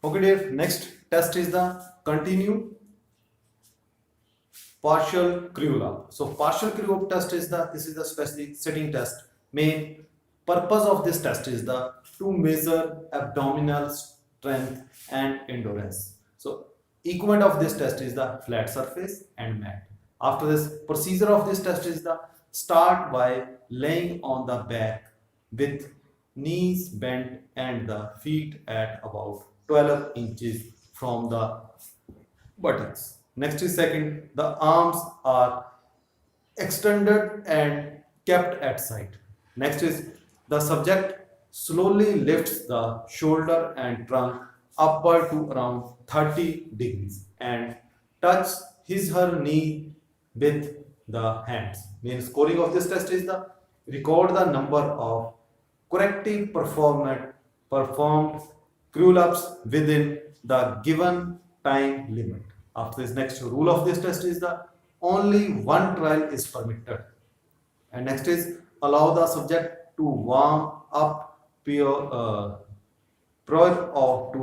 Okay, dear. Next test is the continue partial crew up. So partial crew up test is the specific sitting test. Main purpose of this test is the to measure abdominal strength and endurance. So equipment of this test is the flat surface and mat. After this, procedure of this test is the start by laying on the back with knees bent and the feet at about 12 inches from the buttocks. Next is second, the arms are extended and kept at side. Next is the subject slowly lifts the shoulder and trunk upward to around 30 degrees and touch his her knee with the hands. Main scoring of this test is the record the number of corrective performed curl ups within the given time limit. After this, next rule of this test is the only one trial is permitted. And next is allow the subject to warm up prior to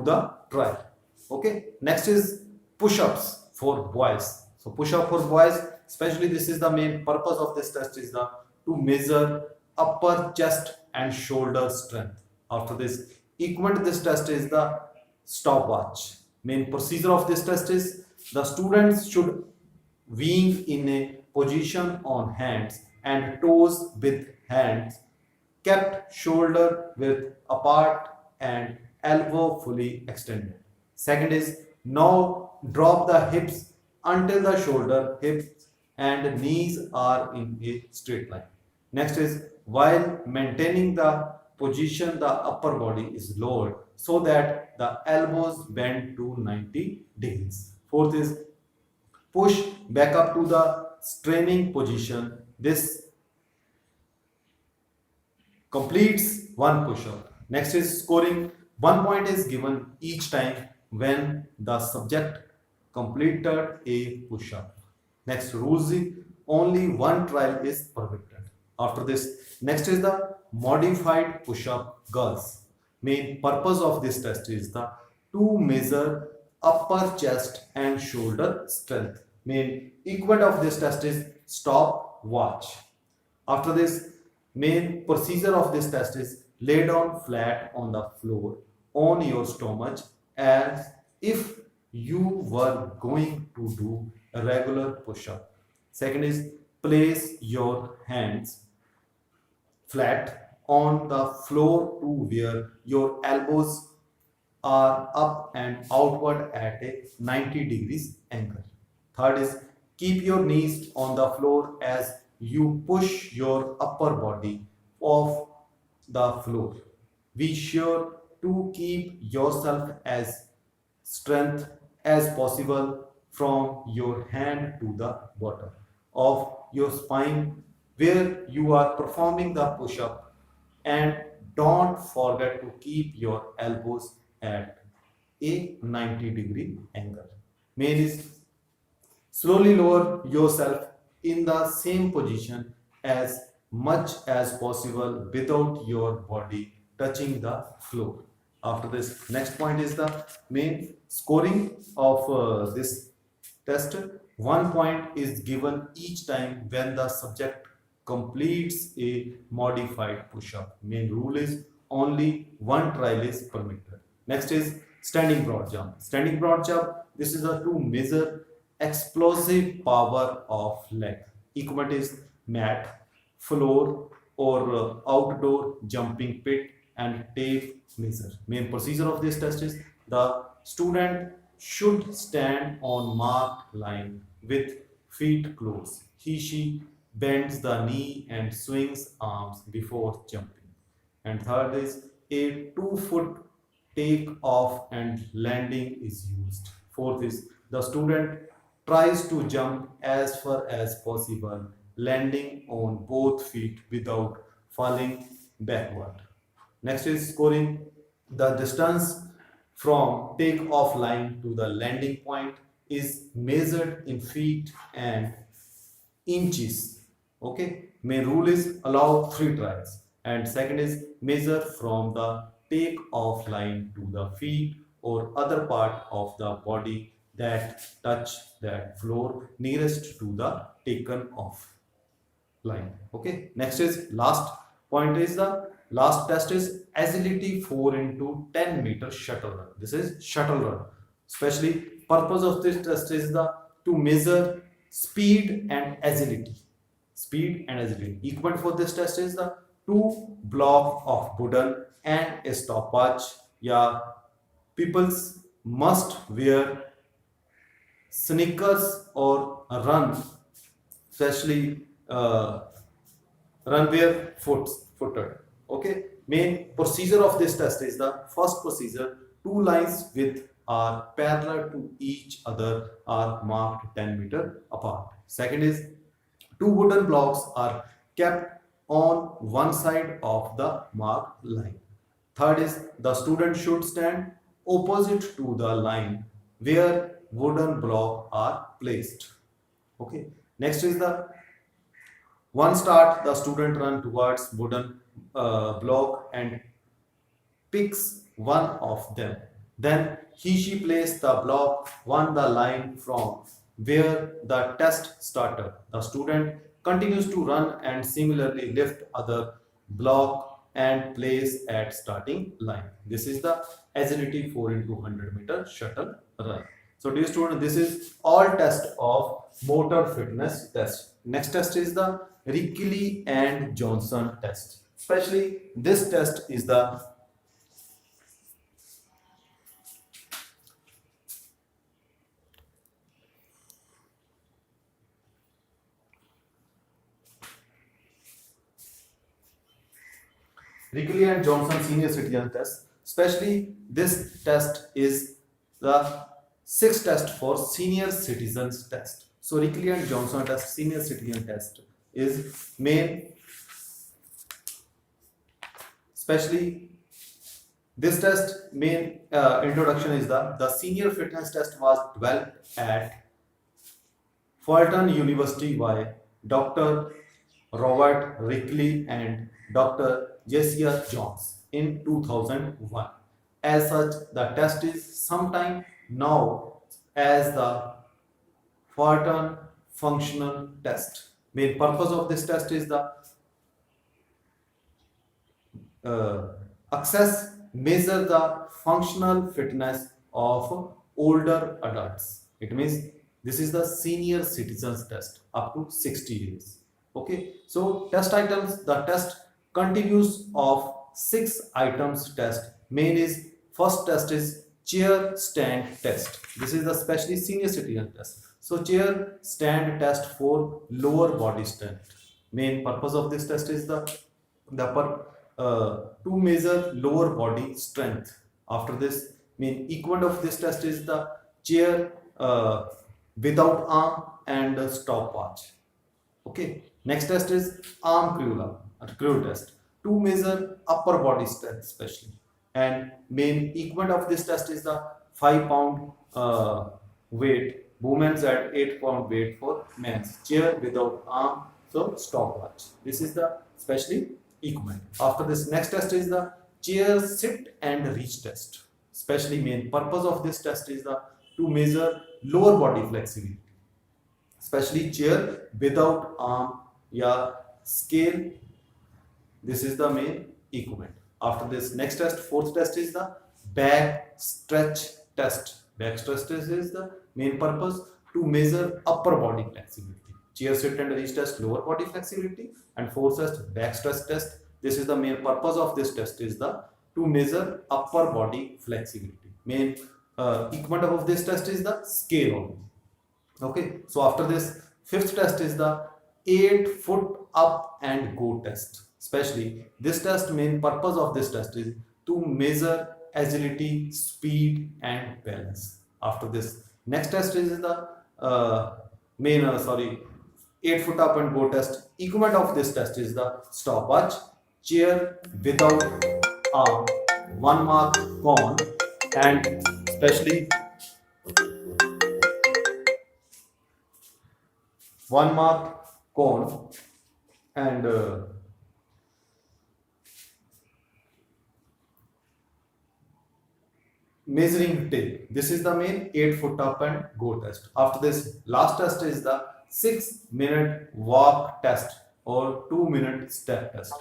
the trial. Okay. Next is push-ups for boys. So push-up for boys, especially this is the main purpose of this test is the to measure upper chest and shoulder strength. After this, equipment to this test is the stopwatch. Main procedure of this test is the students should being in a position on hands and toes with hands kept shoulder width apart and elbow fully extended. Second is now drop the hips until the shoulder, hips and knees are in a straight line. Next is while maintaining the position, the upper body is lowered so that the elbows bend to 90 degrees. Fourth is push back up to the straining position. This completes one push-up. Next is scoring. 1 point is given each time when the subject completed a push-up. Next rules is only one trial is permitted. After this, next is the modified push-up girls. Main purpose of this test is the to measure upper chest and shoulder strength. Main equipment of this test is stop watch. After this, main procedure of this test is lay down flat on the floor on your stomach as if you were going to do a regular push-up. Second is place your hands flat on the floor to where your elbows are up and outward at a 90 degrees angle. Third is keep your knees on the floor as you push your upper body off the floor. Be sure to keep yourself as strength as possible from your hand to the bottom of your spine where you are performing the push-up, and don't forget to keep your elbows at a 90-degree angle. Main is slowly lower yourself in the same position as much as possible without your body touching the floor. After this, next point is the main scoring of this test. 1 point is given each time when the subject completes a modified push-up. Main rule is only one trial is permitted. Next is standing broad jump. Standing broad jump, this is a to measure explosive power of leg. Equipment is mat, floor or outdoor jumping pit and tape measure. Main procedure of this test is the student should stand on marked line with feet closed. She bends the knee and swings arms before jumping. And third is a 2 foot take off and landing is used. Fourth is the student tries to jump as far as possible, landing on both feet without falling backward. Next is scoring. The distance from take off line to the landing point is measured in feet and inches. Okay. Main rule is allow 3 tries. And second is measure from the take off line to the feet or other part of the body that touch that floor nearest to the taken off line. Okay, next is last point is the last test is agility 4 into 10-meter shuttle run. This is shuttle run. Especially purpose of this test is the to measure speed and agility. Speed and agility. Equipment for this test is the two block of wooden and a stopwatch. Yeah, peoples must wear sneakers or run, especially run footed. Okay. Main procedure of this test is the first procedure. Two lines with are parallel to each other are marked 10-meter apart. Second is two wooden blocks are kept on one side of the marked line. Third is the student should stand opposite to the line where wooden block are placed. Okay. Next is the one start the student run towards wooden block and picks one of them. Then she places the block on the line from where the test started. The student continues to run and similarly lift other block and place at starting line. This is the agility 4 into 100-meter shuttle run. So dear student, this is all test of motor fitness test. Next test is the Rickley and Johnson test. Especially this test is the Rickley and Johnson senior citizen test. Especially this test is the sixth test for senior citizens test. So Rickley and Johnson test, senior citizen test is main. Especially this test main introduction is the senior fitness test was developed at Fulton University by Dr. Robert Rickley and Dr. Jessica Jones in 2001. As such, the test is sometime known as the Fulton functional test. Main purpose of this test is the access measure the functional fitness of older adults. It means this is the senior citizens test up to 60 years. Okay, so test items, the test continues of 6 items test. Main is first test is chair stand test. This is the specially senior citizen test. So chair stand test for lower body strength. Main purpose of this test is the to measure lower body strength. After this, main equivalent of this test is the chair without arm and stopwatch. Okay. Next test is arm crew test to measure upper body strength especially. And main equivalent of this test is the 5-pound weight, women's at 8-pound weight for men's, chair without arm, so stopwatch. This is the specially equivalent. After this, next test is the chair sit and reach test. Especially main purpose of this test is the to measure lower body flexibility, especially chair without arm, yeah, scale. This is the main equivalent. After this, next test, fourth test is the back stretch test. Back stretch test is the main purpose to measure upper body flexibility. Chair sit and reach test, lower body flexibility. And fourth test, back stretch test. This is the main purpose of this test is the to measure upper body flexibility. Main equivalent of this test is the scale only. Okay, so after this, fifth test is the 8-foot up and go test. Especially this test, main purpose of this test is to measure agility, speed and balance. After this, next test is the 8-foot up and go test. Equivalent of this test is the stopwatch, chair without arm, 1 mark cone, and especially 1 mark cone and measuring tape. This is the main 8-foot up and go test. After this, last test is the 6-minute walk test or 2-minute step test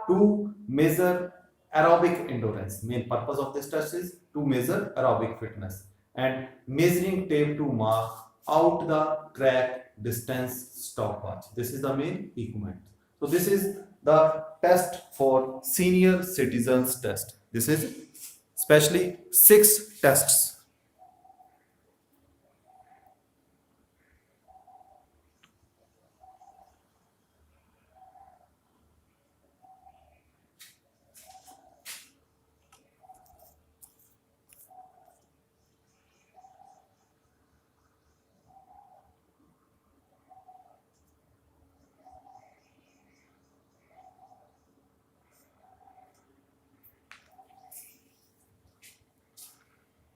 to measure aerobic endurance. Main purpose of this test is to measure aerobic fitness, and measuring tape to mark out the track distance stopwatch. This is the main equipment. So this is the test for senior citizens test. This is specially 6 tests